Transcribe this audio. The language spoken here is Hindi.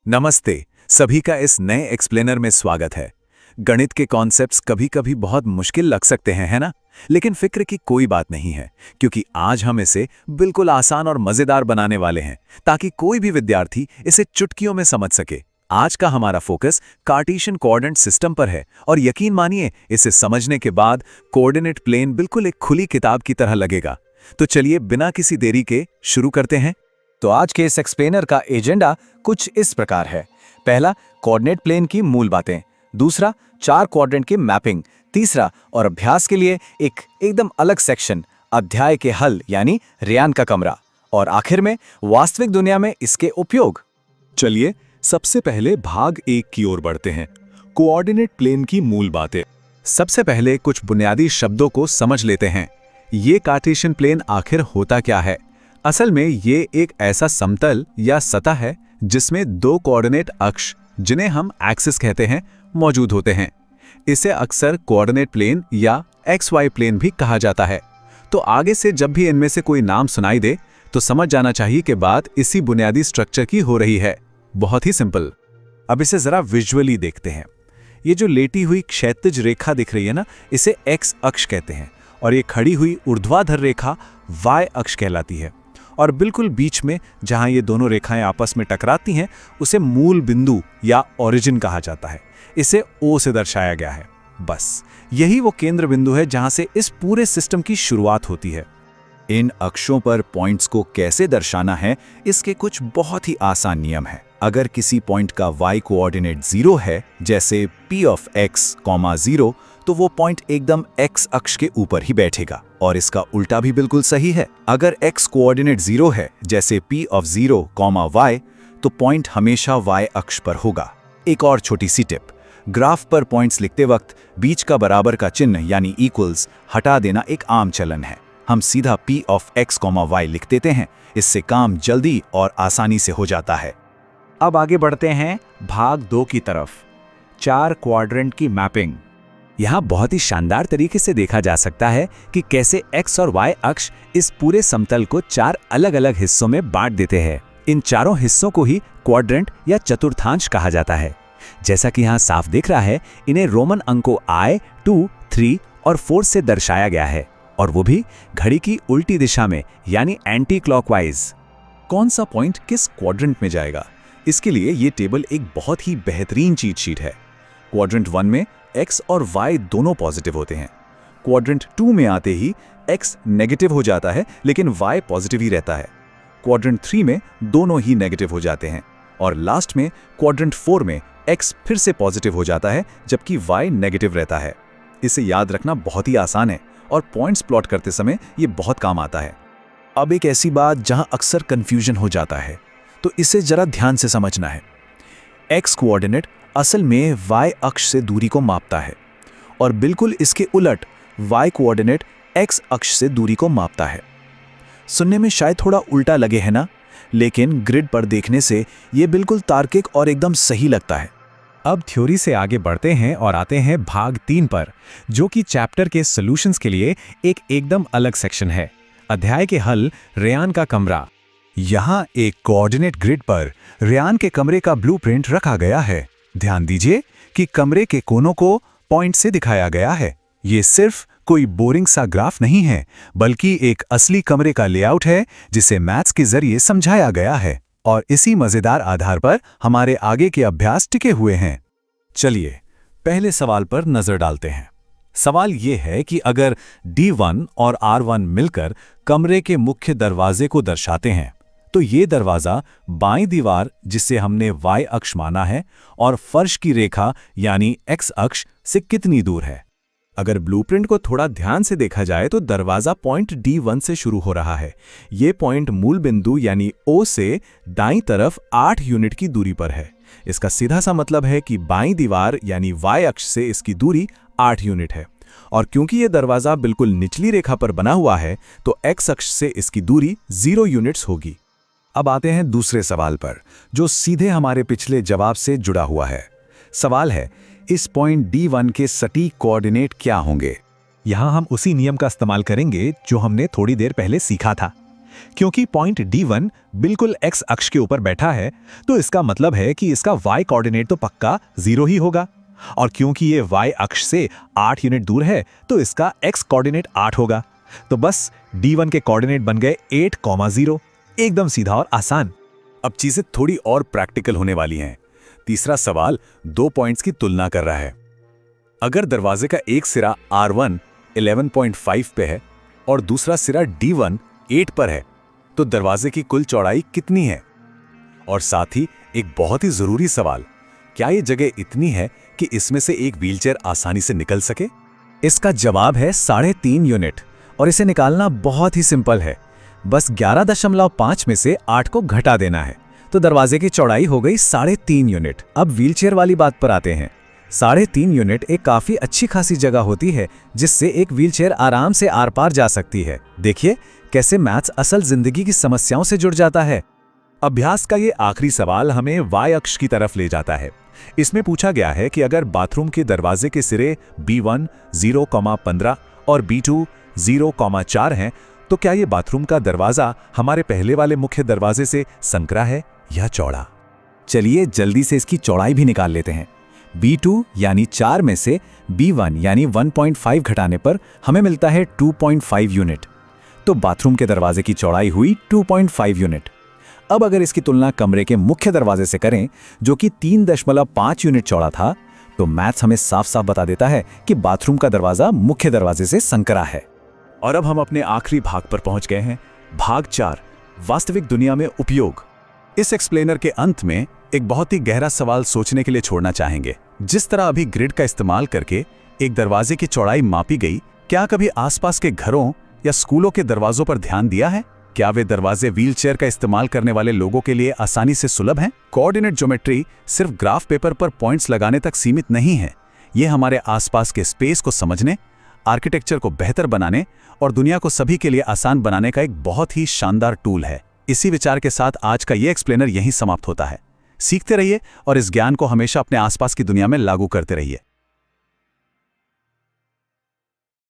नमस्ते। सभी का इस नए एक्सप्लेनर में स्वागत है। गणित के कॉन्सेप्ट्स कभी-कभी बहुत मुश्किल लग सकते हैं, है ना? लेकिन फिक्र की कोई बात नहीं है, क्योंकि आज हम इसे बिल्कुल आसान और मजेदार बनाने वाले हैं, ताकि कोई भी विद्यार्थी इसे चुटकियों में समझ सके। आज का हमारा फोकस कार्टेशियन कोऑर्डिनेट सिस्टम पर है, और यकीन मानिए, इसे समझने के बाद कोऑर्डिनेट प्लेन बिल्कुल एक खुली किताब की तरह लगेगा। तो चलिए बिना किसी देरी के शुरू करते हैं। तो आज के इस एक्सप्लेनर का एजेंडा कुछ इस प्रकार है। पहला, कोऑर्डिनेट प्लेन की मूल बातें। दूसरा, चार क्वाड्रेंट की मैपिंग। तीसरा, और अभ्यास के लिए एक एकदम अलग सेक्शन, अध्याय के हल यानी रेयान का कमरा। और आखिर में वास्तविक दुनिया में इसके उपयोग। चलिए सबसे पहले भाग 1 की ओर बढ़ते हैं, कोऑर्डिनेट प्लेन की मूल बातें। सबसे पहले कुछ बुनियादी शब्दों को समझ लेते हैं। ये कार्टेशियन प्लेन आखिर होता क्या है? असल में ये एक ऐसा समतल या सतह है जिसमें दो कोऑर्डिनेट अक्ष, जिन्हें हम एक्सिस कहते हैं, मौजूद होते हैं। इसे अक्सर कोऑर्डिनेट प्लेन या XY प्लेन भी कहा जाता है। तो आगे से जब भी इनमें से कोई नाम सुनाई दे तो समझ जाना चाहिए कि बात इसी बुनियादी स्ट्रक्चर की हो रही है। बहुत ही सिंपल। अब इसे जरा विजुअली देखते हैं। ये जो लेटी हुई क्षैतिज रेखा दिख रही है ना, इसे X अक्ष कहते हैं, और ये खड़ी हुई ऊर्ध्वाधर रेखा Y अक्ष कहलाती है। और बिल्कुल बीच में जहां ये दोनों रेखाएं आपस में टकराती हैं, उसे मूल बिंदु या ओरिजिन कहा जाता है। इसे O से दर्शाया गया है। बस यही वो केंद्र बिंदु है जहां से इस पूरे सिस्टम की शुरुआत होती है। इन अक्षों पर पॉइंट्स को कैसे दर्शाना है, इसके कुछ बहुत ही आसान नियम हैं। अगर किसी पॉइंट का y कोऑर्डिनेट 0 है, जैसे P ऑफ x, 0, तो वो पॉइंट एकदम x अक्ष के ऊपर ही बैठेगा। और इसका उल्टा भी बिल्कुल सही है। अगर x कोऑर्डिनेट 0 है, जैसे P ऑफ 0, y, तो पॉइंट हमेशा y अक्ष पर होगा। एक और छोटी सी टिप, ग्राफ पर पॉइंट्स लिखते वक्त बीच का बराबर का चिन्ह यानी इक्वल्स हटा देना एक आम चलन है। हम सीधा P ऑफ x, y लिख देते हैं। इससे काम जल्दी और आसानी से हो जाता है। अब आगे बढ़ते हैं भाग 2 की तरफ, चार क्वाड्रेंट की मैपिंग। यहाँ बहुत ही शानदार तरीके से देखा जा सकता है कि कैसे X और Y अक्ष इस पूरे समतल को चार अलग-अलग हिस्सों में बांट देते हैं। इन चारों हिस्सों को ही क्वाड्रेंट या चतुर्थांश कहा जाता है। जैसा कि यहाँ साफ दिख रहा है, इन्हें रोमन अंकों I, 2, 3 और 4 से दर्शाया गया है, और वो भी घड़ी की उल्टी दिशा में, यानी एंटी क्लॉकवाइज। कौन सा पॉइंट किस क्वाड्रेंट में जाएगा, इसके लिए ये टेबल एक बहुत ही बेहतरीन चीट शीट है। क्वाड्रेंट 1 में x और y दोनों पॉजिटिव होते हैं। क्वाड्रेंट 2 में आते ही x नेगेटिव हो जाता है, लेकिन y पॉजिटिव ही रहता है। क्वाड्रेंट 3 में दोनों ही नेगेटिव हो जाते हैं, और लास्ट में क्वाड्रेंट 4 में x फिर से पॉजिटिव हो जाता है, जबकि y नेगेटिव रहता है। इसे याद रखना बहुत ही आसान है, और पॉइंट्स प्लॉट करते समय ये बहुत काम आता है। अब एक ऐसी बात जहां अक्सर कंफ्यूजन हो जाता है, तो इसे जरा ध्यान से समझना है। x कोऑर्डिनेट असल में y अक्ष से दूरी को मापता है, और बिल्कुल इसके उलट y कोऑर्डिनेट x अक्ष से दूरी को मापता है। सुनने में शायद थोड़ा उल्टा लगे, है ना? लेकिन ग्रिड पर देखने से ये बिल्कुल तार्किक और एकदम सही लगता है। अब थ्योरी से आगे बढ़ते हैं और आते हैं भाग 3 पर, जो कि चैप्टर के सॉल्यूशंस के लिए एक एकदम अलग सेक्शन है। अध्याय के हल, रेयान का कमरा। यहाँ एक कोऑर्डिनेट ग्रिड पर रेयान के कमरे का ब्लूप्रिंट रखा गया है। ध्यान दीजिए कि कमरे के कोनों को पॉइंट से दिखाया गया है। ये सिर्फ कोई बोरिंग सा ग्राफ नहीं है, बल्कि एक असली कमरे का लेआउट है, जिसे मैथ्स के जरिए समझाया गया है। और इसी मजेदार आधार पर हमारे आगे के अभ्यास टिके हुए हैं। चलिए पहले सवाल पर नजर डालते हैं। सवाल ये है कि अगर D1 और R1 मिलकर कमरे के मुख्य दरवाजे को दर्शाते हैं, तो ये दरवाजा बाईं दीवार, जिसे हमने Y अक्ष माना है, और फर्श की रेखा यानी X अक्ष से कितनी दूर है? अगर ब्लूप्रिंट को थोड़ा ध्यान से देखा जाए तो दरवाजा पॉइंट D1 से शुरू हो रहा है। ये पॉइंट मूल बिंदु यानी O से दाईं तरफ 8 यूनिट की दूरी पर है। इसका सीधा सा मतलब है कि बाईं दीवार यानी Y अक्ष से इसकी दूरी 8 यूनिट है। और क्योंकि ये दरवाजा बिल्कुल निचली रेखा पर बना हुआ है, तो X अक्ष से इसकी दूरी 0 यूनिट्स होगी। अब आते हैं दूसरे सवाल पर, जो सीधे हमारे पिछले जवाब से जुड़ा हुआ है। सवाल है, इस पॉइंट D1 के सटीक कोऑर्डिनेट क्या होंगे? यहाँ हम उसी नियम का इस्तेमाल करेंगे जो हमने थोड़ी देर पहले सीखा था। क्योंकि पॉइंट D1 बिल्कुल x अक्ष के ऊपर बैठा है, तो इसका मतलब है कि इसका y कोऑर्डिनेट तो पक्का 0 ही होगा। और क्योंकि ये y अक्ष से 8 यूनिट दूर है, तो इसका x कोऑर्डिनेट 8 होगा। तो बस D1 के कोऑर्डिनेट बन गए 8,0। एकदम सीधा और आसान। अब चीजें थोड़ी और प्रैक्टिकल होने वाली हैं। तीसरा सवाल 2 पॉइंट्स की तुलना कर रहा है। अगर दरवाजे का एक सिरा R1 11.5 पे है और दूसरा सिरा D1 8 पर है, तो दरवाजे की कुल चौड़ाई कितनी है? और साथ ही एक बहुत ही जरूरी सवाल, क्या ये जगह इतनी है कि इसमें से एक व्हीलचेयर आसानी से निकल सके? इसका जवाब है 3.5 यूनिट, और इसे निकालना बहुत ही सिंपल है। बस 11.5 में से 8 को घटा देना है, तो दरवाजे की चौड़ाई हो गई 3.5 यूनिट। अब व्हीलचेयर वाली बात पर आते हैं। 3.5 यूनिट एक काफी अच्छी खासी जगह होती है, जिससे एक व्हीलचेयर आराम से आर पार जा सकती है। देखिए कैसे मैथ्स असल जिंदगी की समस्याओं से जुड़ जाता है। अभ्यास का ये आखिरी सवाल हमें y अक्ष की तरफ ले जाता है। इसमें पूछा गया है कि अगर बाथरूम के दरवाजे के सिरे B1 0,15 और B2 0,4 हैं, तो क्या ये बाथरूम का दरवाजा हमारे पहले वाले मुख्य दरवाजे से संकरा है या चौड़ा? चलिए जल्दी से इसकी चौड़ाई भी निकाल लेते हैं। B2 यानी 4 में से B1 यानी 1.5 घटाने पर हमें मिलता है 2.5 यूनिट। तो बाथरूम के दरवाजे की चौड़ाई हुई 2.5 यूनिट। अब अगर इसकी तुलना कमरे के मुख्य दरवाजे से करें, जो कि 3.5 यूनिट चौड़ा था, तो मैथ्स हमें साफ साफ बता देता है कि बाथरूम का दरवाजा मुख्य दरवाजे से संकरा है। और अब हम अपने आखिरी भाग पर पहुंच गए हैं, भाग 4, वास्तविक दुनिया में उपयोग। इस एक्सप्लेनर के अंत में एक बहुत ही गहरा सवाल सोचने के लिए छोड़ना चाहेंगे। जिस तरह अभी ग्रिड का इस्तेमाल करके एक दरवाजे की चौड़ाई मापी गई, क्या कभी आसपास के घरों या स्कूलों के दरवाजों पर ध्यान दिया है? क्या वे दरवाजे व्हीलचेयर का इस्तेमाल करने वाले लोगों के लिए आसानी से सुलभ हैं? कोऑर्डिनेट ज्योमेट्री सिर्फ ग्राफ पेपर पर पॉइंट्स लगाने तक सीमित नहीं है। ये हमारे आसपास के स्पेस को समझने, आर्किटेक्चर को बेहतर बनाने और दुनिया को सभी के लिए आसान बनाने का एक बहुत ही शानदार टूल है। इसी विचार के साथ आज का ये एक्सप्लेनर यहीं समाप्त होता है। सीखते रहिए और इस ज्ञान को हमेशा अपने आसपास की दुनिया में लागू करते रहिए।